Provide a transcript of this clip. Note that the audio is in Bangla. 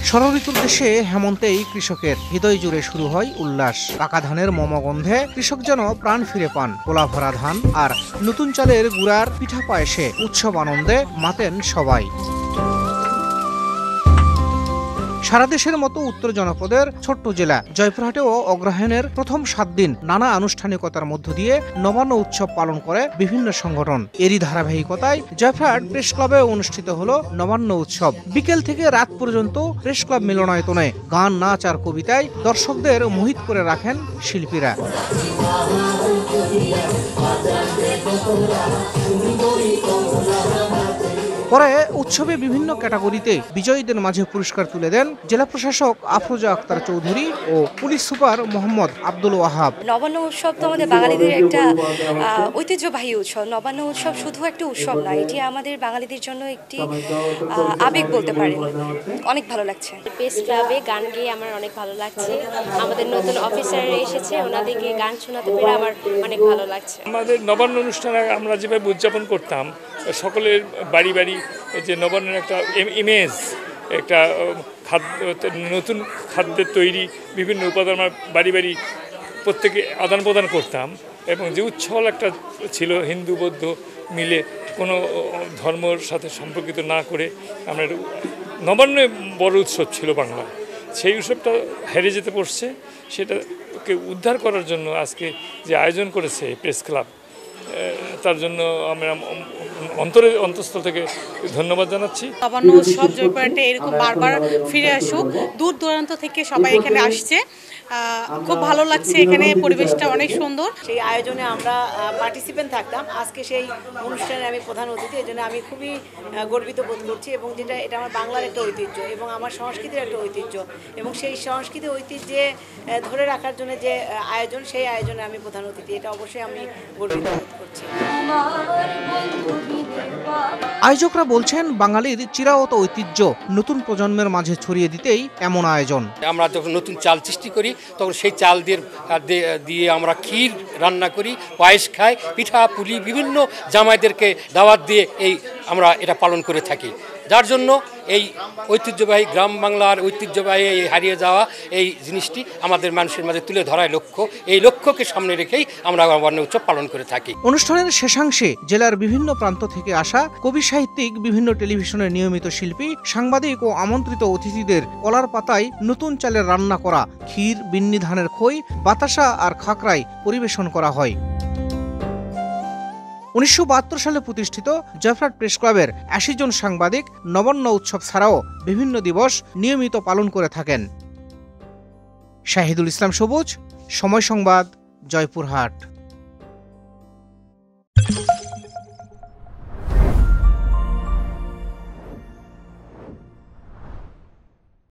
ষড়ঋতুর দেশে হেমন্তেই কৃষকের হৃদয় জুড়ে শুরু হয় উল্লাস। পাকা ধানের মমগন্ধে কৃষক যেন প্রাণ ফিরে পান। পোলা ভরা ধান আর নতুন চালের গুড়ার পিঠা পায়েসে উৎসব আনন্দে মাতেন সবাই। সারা দেশের মতো উত্তর জনপদের ছোট্ট জেলা জয়পুরহাটেও অগ্রহায়ণের প্রথম 7 দিন নানা আনুষ্ঠানিকতার মধ্য দিয়ে নবান্ন উৎসব পালন করে বিভিন্ন সংগঠন। এরই ধারাবাহিকতায় জয়পুরহাট প্রেস ক্লাবে অনুষ্ঠিত হলো নবান্ন উৎসব। বিকেল থেকে রাত পর্যন্ত প্রেস ক্লাব মিলনায়তনে গান, নাচ আর কবিতায় দর্শকদের মোহিত করে রাখেন শিল্পীরা। পরে উৎসবে বিভিন্ন ক্যাটাগরিতে বিজয়ীদের মাঝে পুরস্কার তুলে দেন জেলা প্রশাসক আফরোজা আক্তার চৌধুরী ও পুলিশ সুপার মোহাম্মদ আব্দুল ওয়াহাব। নবান্ন উৎসব তো আমাদের বাঙালিদের একটা ঐতিহ্যবাহী উৎসব। নবান্ন উৎসব শুধু একটা উৎসব নয়, এটি আমাদের বাঙালিদের জন্য একটি আবেগ বলতে পারেন। অনেক ভালো লাগছে। প্রেস ক্লাবে গান গেয়ে আমার অনেক ভালো লাগছে। আমাদের নতুন অফিসাররা এসেছে, ওনাদেরকে গান শোনাতে পেরে আমার অনেক ভালো লাগছে। আমাদের নবান্ন অনুষ্ঠানে আমরা যেভাবে উদযাপন করতাম, সকলের বাড়ি বাড়ি যে নবান্নের একটা ইমেজ, একটা নতুন খাদ্যের তৈরি বিভিন্ন উপাদান আমরা বাড়ি বাড়ি প্রত্যেকে আদান প্রদান করতাম, এবং যে উচ্ছল একটা ছিল হিন্দু বৌদ্ধ মিলে কোনো ধর্মর সাথে সম্পর্কিত না করে আমরা নবান্ন বড় উৎসব ছিল বাংলা। সেই উৎসবটা হেরে যেতে পড়ছে, সেটাকে উদ্ধার করার জন্য আজকে যে আয়োজন করেছে প্রেস ক্লাব, তার জন্য আমরা অন্তঃস্থল থেকে ধন্যবাদ জানাচ্ছি। নবান্ন উৎসব জয়পুরহাটে এরকম বারবার ফিরে আসুক। দূর দূরান্ত থেকে সবাই এখানে আসছে, খুব ভালো লাগছে। এখানে পরিবেশটা অনেক সুন্দর। সেই আয়োজনে আমরা পার্টিসিপেন্ট থাকতাম। আজকে সেই অনুষ্ঠানে আমি প্রধান অতিথি, এই জন্য আমি খুবই গর্বিত বোধ করছি। এবং এটা আমার বাংলার একটা ঐতিহ্য এবং আমার সংস্কৃতির একটা ঐতিহ্য, এবং সেই সংস্কৃতি ঐতিহ্যে ধরে রাখার জন্য যে আয়োজন, সেই আয়োজনে আমি প্রধান অতিথি, এটা অবশ্যই আমি গর্বিত বোধ করছি। আয়োজকরা বলছেন, বাঙালির চিরায়ত ঐতিহ্য নতুন প্রজন্মের মাঝে ছড়িয়ে দিতেই এমন আয়োজন। আমরা যখন নতুন চাল সৃষ্টি করি, তখন সেই চাল দিয়ে আমরা ক্ষীর রান্না করি, পায়েস খাই, পিঠা পুলি বিভিন্ন জামাইদেরকে দাওয়াত দিয়ে আমরা এটা পালন করে থাকি। যার জন্য এই ঐতিহ্যবাহী গ্রাম বাংলার ঐতিহ্যবাহী এই হারিয়ে যাওয়া এই জিনিসটি আমাদের মানুষের মাঝে তুলে ধরার লক্ষ্য, এই লক্ষ্যকে সামনে রেখেই আমরা নবান্ন উৎসব পালন করে থাকি। অনুষ্ঠানের শেষাংশে জেলার বিভিন্ন প্রান্ত থেকে আসা কবি সাহিত্যিক, বিভিন্ন টেলিভিশনের নিয়মিত শিল্পী, সাংবাদিক ও আমন্ত্রিত অতিথিদের কলার পাতায় নতুন চালের রান্না করা ক্ষীর, বিন্নি ধানের খই, বাতাসা আর খাকরাই পরিবেশন করা হয়। 1972 সালে প্রতিষ্ঠিত জয়পুরহাট প্রেস ক্লাবের 80 জন সাংবাদিক নবান্ন উৎসব ছাড়াও বিভিন্ন দিবস নিয়মিত পালন করে থাকেন। শাহিদুল ইসলাম সবুজ, সময় সংবাদ, জয়পুরহাট।